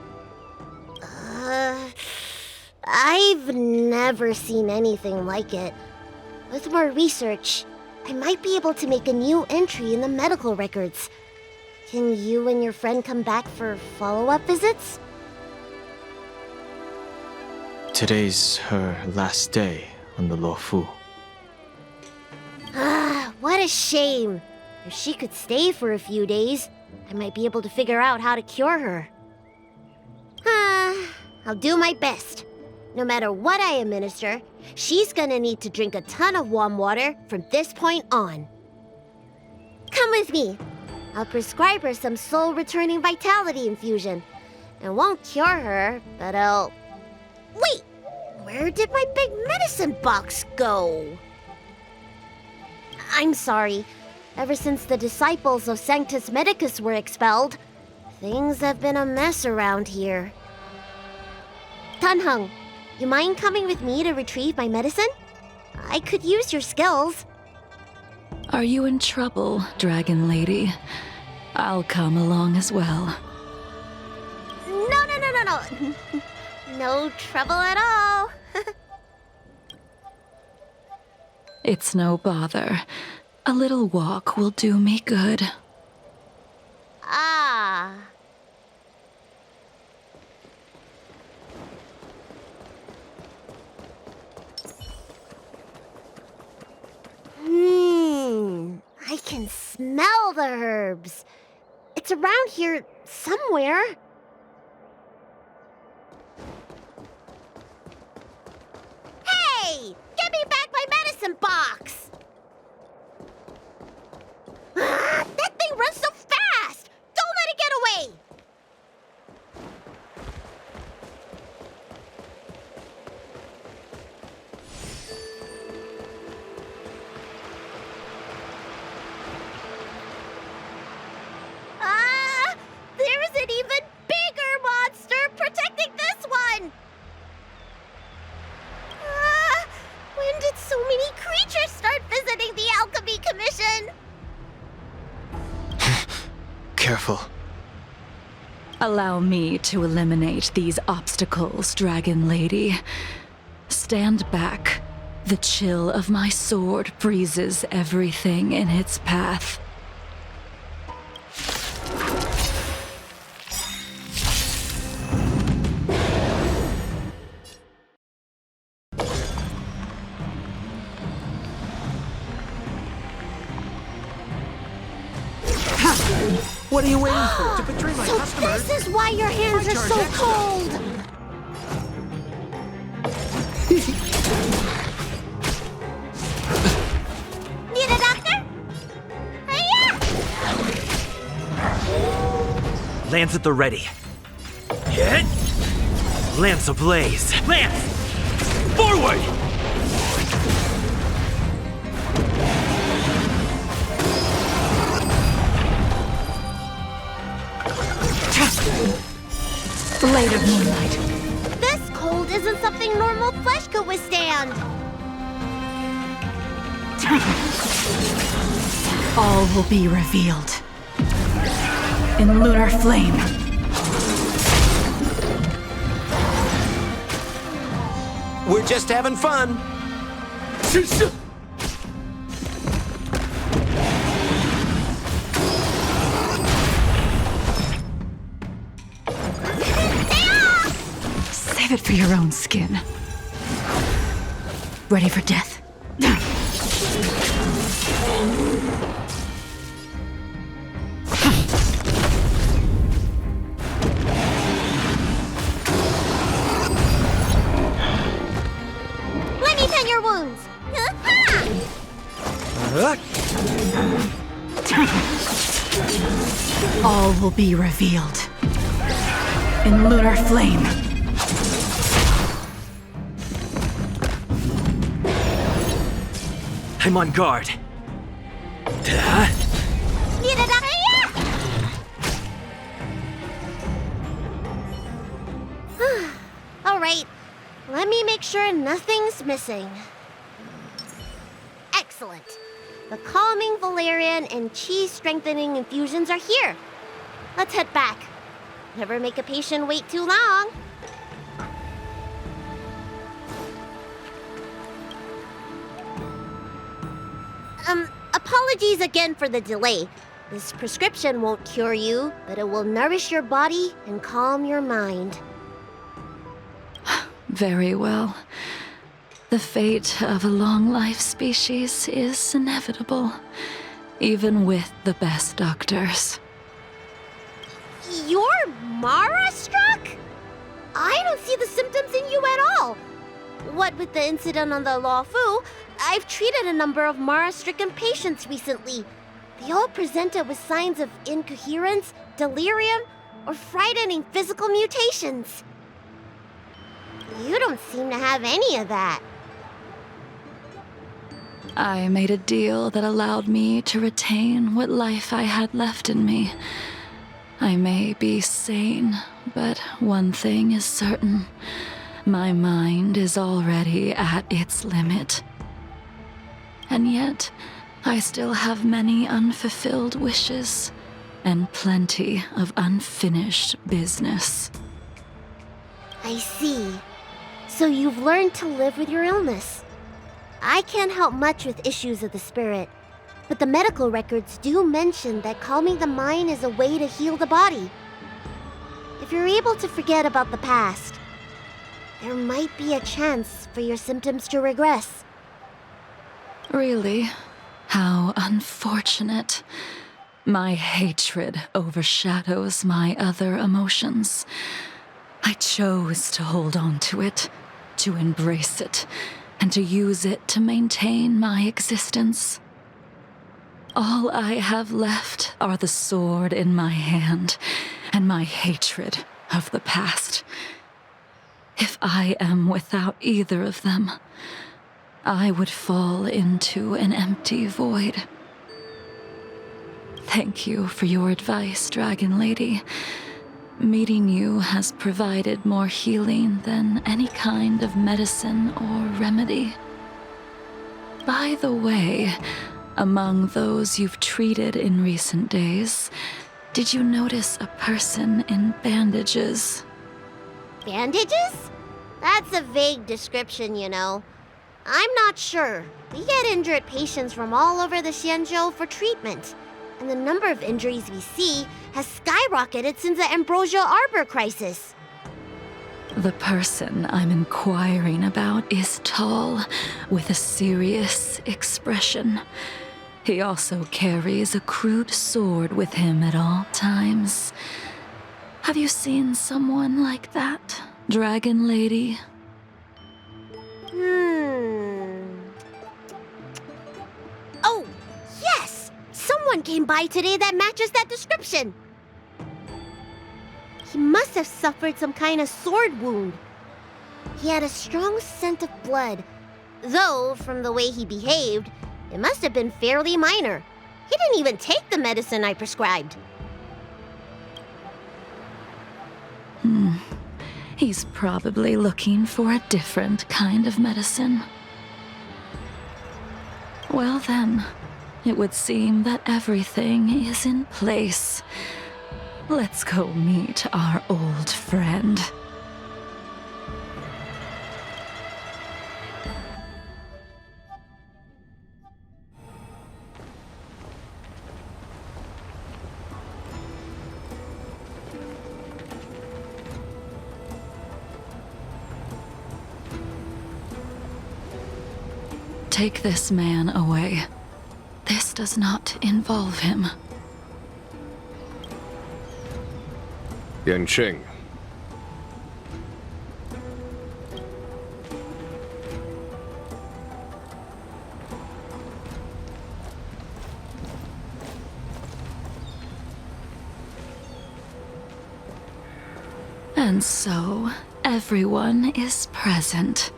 I've never seen anything like it. With more research, I might be able to make a new entry in the medical records. Can you and your friend come back for follow-up visits? Today's her last day on the Luofu. What a shame. If she could stay for a few days, I might be able to figure out how to cure her. I'll do my best. No matter what I administer, she's gonna need to drink a ton of warm water from this point on. Come with me. I'll prescribe her some soul-returning vitality infusion. It won't cure her, but I'll... Wait! Where did my big medicine box go? I'm sorry. Ever since the disciples of Sanctus Medicus were expelled, things have been a mess around here. Danheng, you mind coming with me to retrieve my medicine? I could use your skills. Are you in trouble, Dragon Lady? I'll come along as well. No. No trouble at all. It's no bother. A little walk will do me good. I can smell the herbs. It's around here somewhere. Hey! Give me back my medicine box! That thing runs so fast! Don't let it get away! There's an even bigger monster protecting this one! When did so many creatures start visiting the Alchemy Commission? Careful. Allow me to eliminate these obstacles, Dragon Lady. Stand back. The chill of my sword freezes everything in its path. What are you waiting for? To betray my customers? This is why your hands are so cold! Need a doctor? Hiya! Lance at the ready. Hit! Lance ablaze! Lance! Forward! Blade of moonlight. This cold isn't something normal flesh could withstand. All will be revealed. In lunar flame. We're just having fun. Save it for your own skin. Ready for death? Let me tend your wounds. All will be revealed. In lunar flame. I'm on guard. All right, let me make sure nothing's missing. Excellent. The calming valerian and chi strengthening infusions are here. Let's head back. Never make a patient wait too long. Apologies again for the delay. This prescription won't cure you, but it will nourish your body and calm your mind. Very well. The fate of a long-life species is inevitable, even with the best doctors. You're Mara-struck? I don't see the symptoms in you at all. What with the incident on the Law Fu, I've treated a number of Mara-stricken patients recently. They all presented with signs of incoherence, delirium, or frightening physical mutations. You don't seem to have any of that. I made a deal that allowed me to retain what life I had left in me. I may be sane, but one thing is certain. My mind is already at its limit. And yet, I still have many unfulfilled wishes and plenty of unfinished business. I see. So you've learned to live with your illness. I can't help much with issues of the spirit, but the medical records do mention that calming the mind is a way to heal the body. If you're able to forget about the past, there might be a chance for your symptoms to regress. Really? How unfortunate. My hatred overshadows my other emotions. I chose to hold on to it, to embrace it, and to use it to maintain my existence. All I have left are the sword in my hand and my hatred of the past. If I am without either of them, I would fall into an empty void. Thank you for your advice, Dragon Lady. Meeting you has provided more healing than any kind of medicine or remedy. By the way, among those you've treated in recent days, did you notice a person in bandages? Bandages? That's a vague description, you know. I'm not sure. We get injured patients from all over the Xianzhou for treatment, and the number of injuries we see has skyrocketed since the Ambrosia Arbor crisis. The person I'm inquiring about is tall, with a serious expression. He also carries a crude sword with him at all times. Have you seen someone like that, Dragon Lady? Oh, yes! Someone came by today that matches that description. He must have suffered some kind of sword wound. He had a strong scent of blood, though from the way he behaved, it must have been fairly minor. He didn't even take the medicine I prescribed. He's probably looking for a different kind of medicine. Well then, it would seem that everything is in place. Let's go meet our old friend. Take this man away. This does not involve him. Yanqing. And so, everyone is present.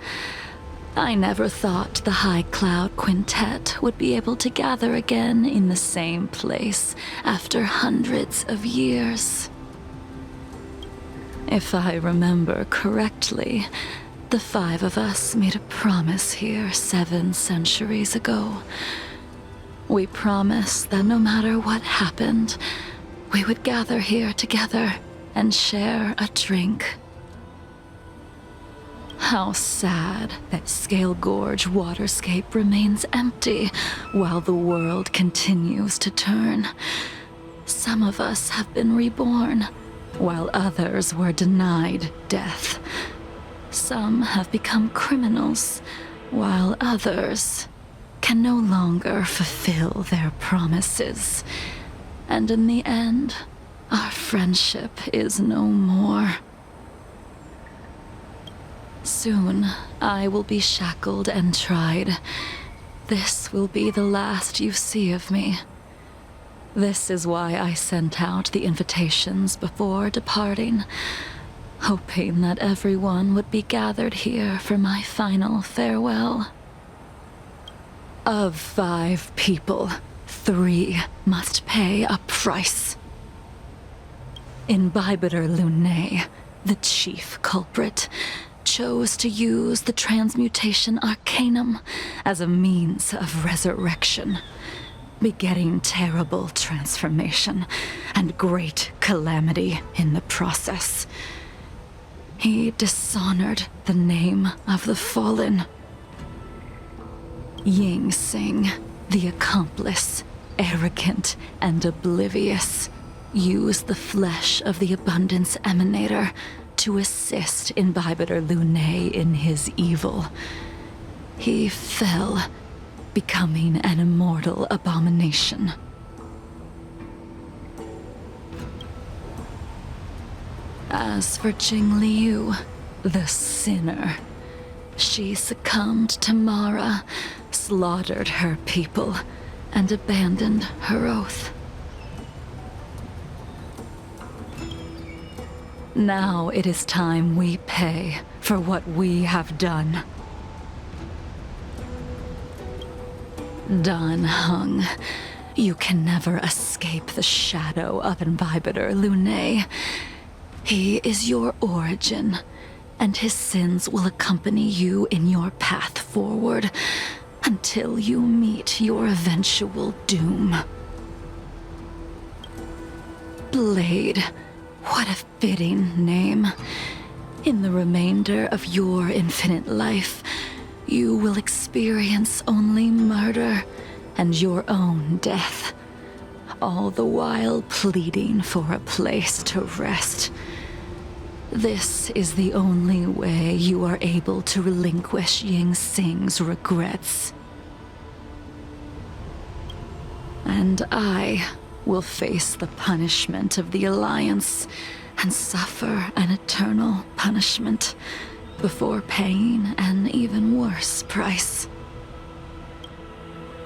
I never thought the High Cloud Quintet would be able to gather again in the same place after hundreds of years. If I remember correctly, the 5 of us made a promise here 7 centuries ago. We promised that no matter what happened, we would gather here together and share a drink. How sad that Scale Gorge waterscape remains empty while the world continues to turn. Some of us have been reborn, while others were denied death. Some have become criminals, while others can no longer fulfill their promises. And in the end, our friendship is no more. Soon, I will be shackled and tried. This will be the last you see of me. This is why I sent out the invitations before departing, hoping that everyone would be gathered here for my final farewell. Of 5 people, 3 must pay a price. Imbibitor Lunae, the chief culprit, chose to use the transmutation arcanum as a means of resurrection, begetting terrible transformation and great calamity in the process. He dishonored the name of the fallen. Ying Sing, the accomplice, arrogant and oblivious, used the flesh of the Abundance Emanator to assist Imbibitor Lunae in his evil. He fell, becoming an immortal abomination. As for Jingliu, the sinner, she succumbed to Mara, slaughtered her people, and abandoned her oath. Now it is time we pay for what we have done. Dan Heng, you can never escape the shadow of Imbibitor Lunae. He is your origin, and his sins will accompany you in your path forward until you meet your eventual doom. Blade, what a fitting name. In the remainder of your infinite life, you will experience only murder and your own death, all the while pleading for a place to rest. This is the only way you are able to relinquish Ying Sing's regrets. And I will face the punishment of the Alliance and suffer an eternal punishment before paying an even worse price.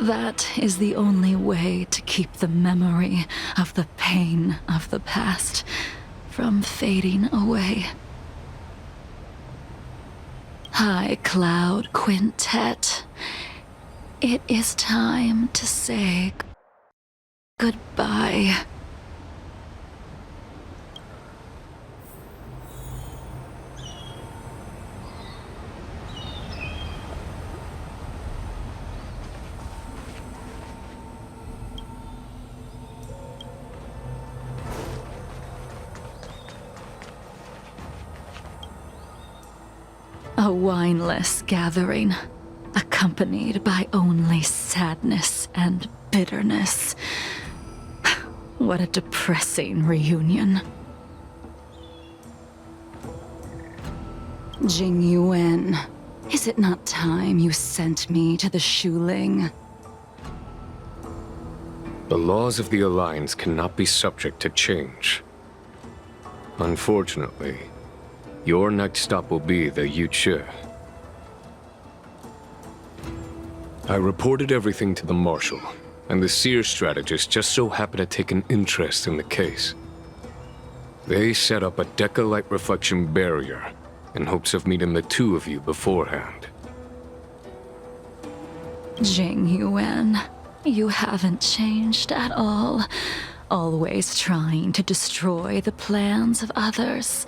That is the only way to keep the memory of the pain of the past from fading away. High Cloud Quintet. It is time to say goodbye. A wineless gathering, accompanied by only sadness and bitterness. What a depressing reunion. Jingliu, is it not time you sent me to the Shuling? The laws of the Alliance cannot be subject to change. Unfortunately, your next stop will be the Yuchi. I reported everything to the Marshal, and the Seer strategist just so happened to take an interest in the case. They set up a Deca-light reflection barrier in hopes of meeting the two of you beforehand. Jingliu, you haven't changed at all. Always trying to destroy the plans of others.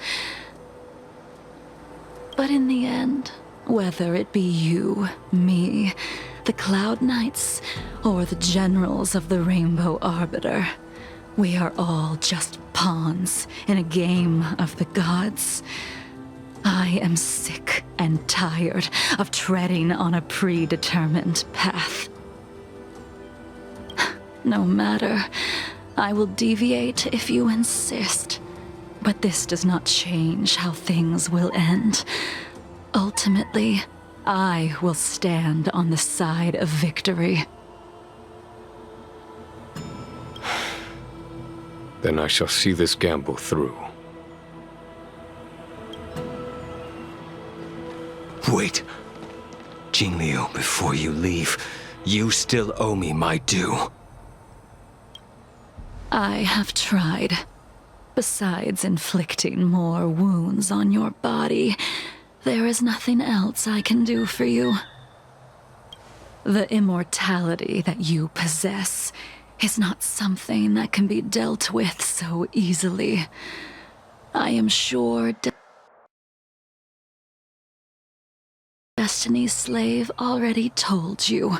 But in the end, whether it be you, me, the Cloud Knights, or the generals of the Rainbow Arbiter, we are all just pawns in a game of the gods. I am sick and tired of treading on a predetermined path. No matter, I will deviate if you insist. But this does not change how things will end. Ultimately, I will stand on the side of victory. Then I shall see this gamble through. Wait. Jingliu, before you leave, you still owe me my due. I have tried. Besides inflicting more wounds on your body, there is nothing else I can do for you. The immortality that you possess is not something that can be dealt with so easily. I am sure Destiny's slave already told you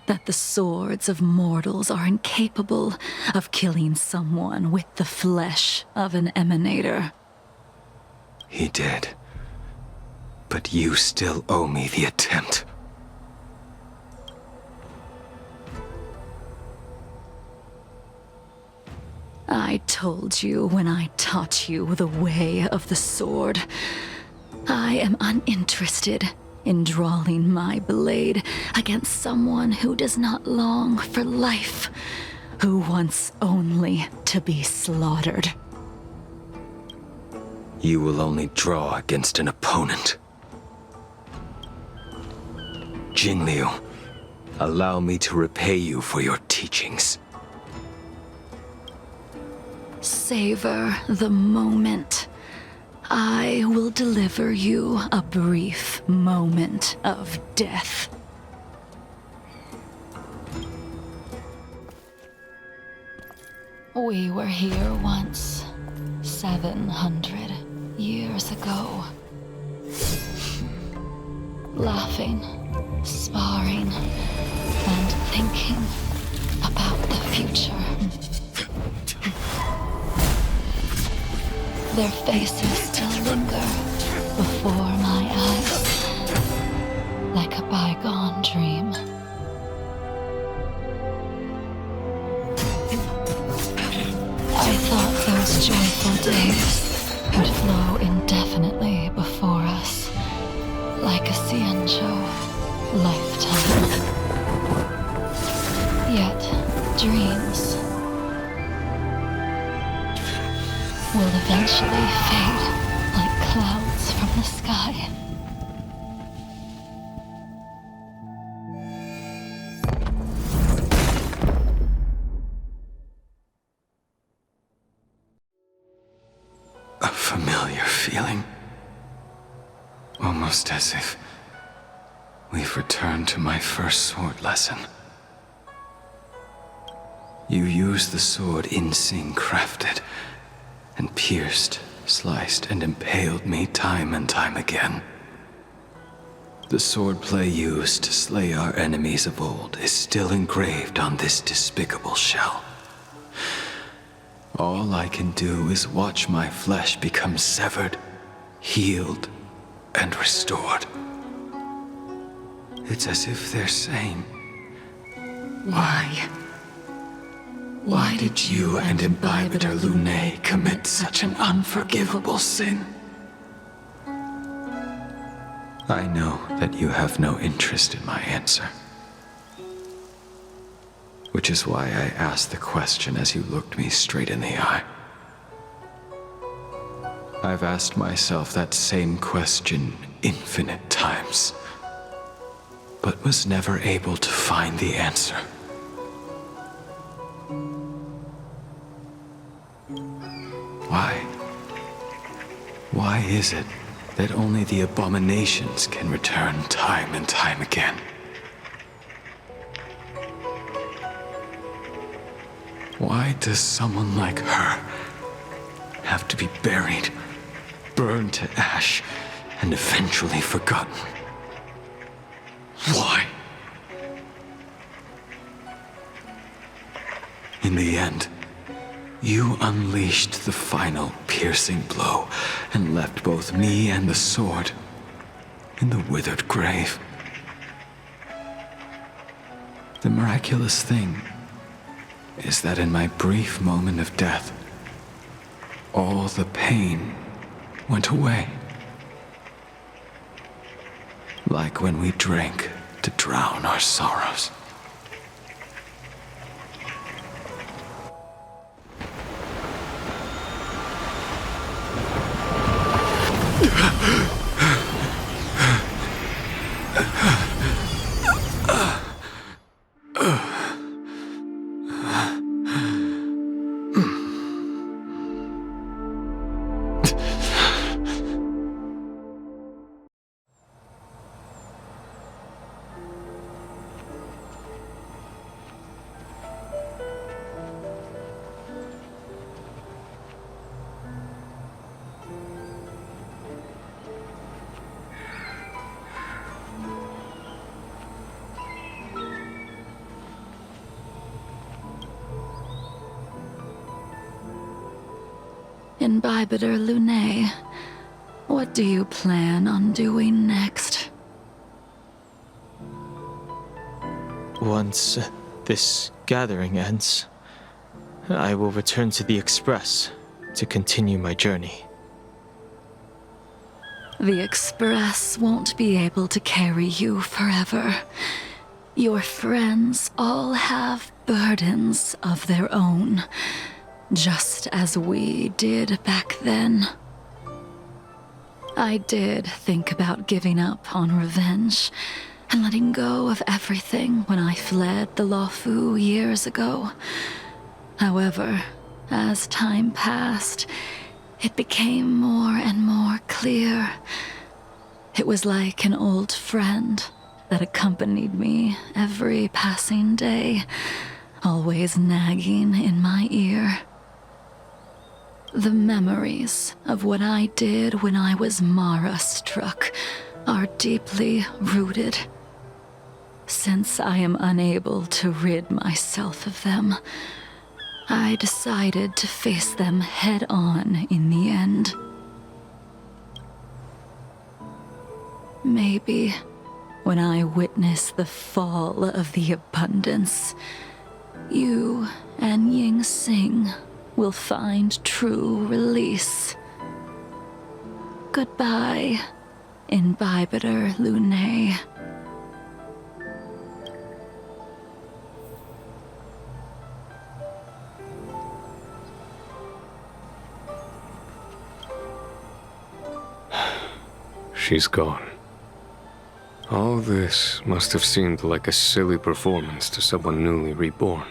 that the swords of mortals are incapable of killing someone with the flesh of an emanator. He did. But you still owe me the attempt. I told you when I taught you the way of the sword. I am uninterested in drawing my blade against someone who does not long for life, who wants only to be slaughtered. You will only draw against an opponent. Jingliu, allow me to repay you for your teachings. Savor the moment. I will deliver you a brief moment of death. We were here once, 700 years ago. Laughing, sparring, and thinking about the future. Their faces still linger before my eyes, like a bygone dream. I thought those joyful days would flow indefinitely before us, like a Cienjo lifetime. Yet, dreams will eventually fade like clouds from the sky. A familiar feeling. Almost as if we've returned to my first sword lesson. You used the sword Insing crafted, and pierced, sliced, and impaled me time and time again. The swordplay used to slay our enemies of old is still engraved on this despicable shell. All I can do is watch my flesh become severed, healed, and restored. It's as if they're saying, Why? Why did you and Imbibitor Lunae commit such an unforgivable sin? I know that you have no interest in my answer. Which is why I asked the question as you looked me straight in the eye. I've asked myself that same question infinite times, but was never able to find the answer. Why? Why is it that only the abominations can return time and time again? Why does someone like her have to be buried, burned to ash, and eventually forgotten? Why? In the end, you unleashed the final piercing blow and left both me and the sword in the withered grave. The miraculous thing is that in my brief moment of death, all the pain went away. Like when we drank to drown our sorrows. Imbibitor Lunae, what do you plan on doing next? Once this gathering ends, I will return to the Express to continue my journey. The Express won't be able to carry you forever. Your friends all have burdens of their own, just as we did back then. I did think about giving up on revenge and letting go of everything when I fled the Luofu years ago. However, as time passed, it became more and more clear. It was like an old friend that accompanied me every passing day, always nagging in my ear. The memories of what I did when I was Mara-struck are deeply rooted. Since I am unable to rid myself of them, I decided to face them head-on in the end. Maybe when I witness the fall of the abundance, you and Ying Sing will find true release. Goodbye, Imbibitor Lunae. She's gone. All this must have seemed like a silly performance to someone newly reborn.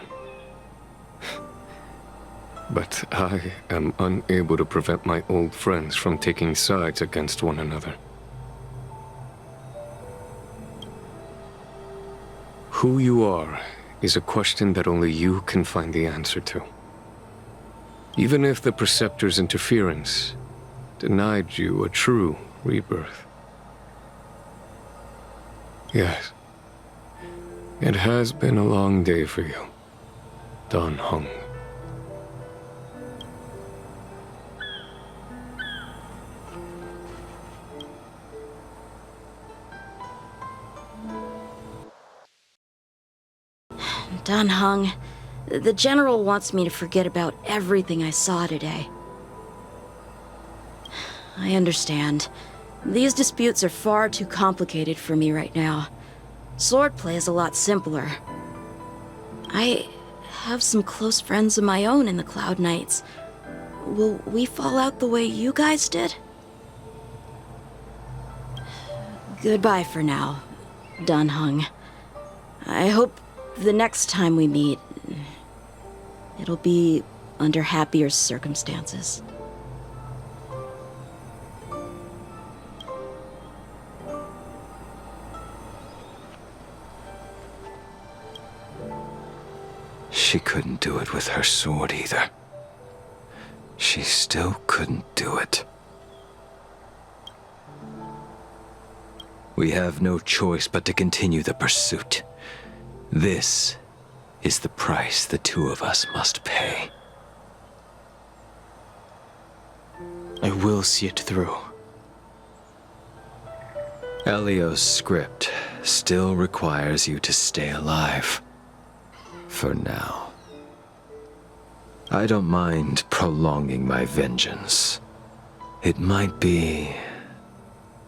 But I am unable to prevent my old friends from taking sides against one another. Who you are is a question that only you can find the answer to. Even if the Preceptor's interference denied you a true rebirth. Yes. It has been a long day for you, Dan Heng. Dan Heng, the General wants me to forget about everything I saw today. I understand. These disputes are far too complicated for me right now. Swordplay is a lot simpler. I have some close friends of my own in the Cloud Knights. Will we fall out the way you guys did? Goodbye for now, Dan Heng. I hope the next time we meet, it'll be under happier circumstances. She couldn't do it with her sword either. She still couldn't do it. We have no choice but to continue the pursuit. This is the price the two of us must pay. I will see it through. Elio's script still requires you to stay alive. For now. I don't mind prolonging my vengeance. It might be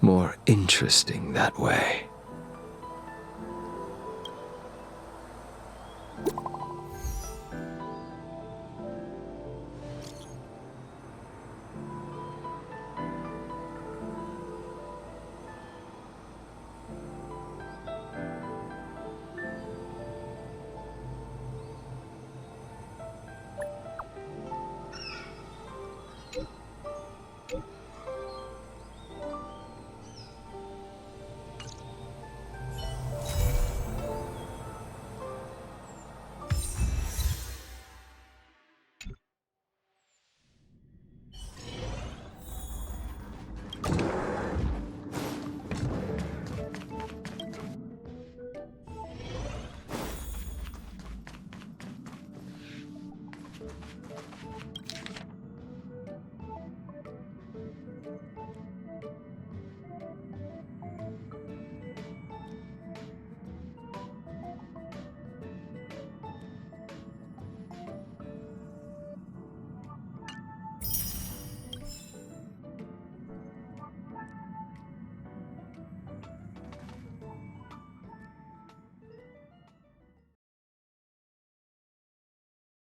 more interesting that way.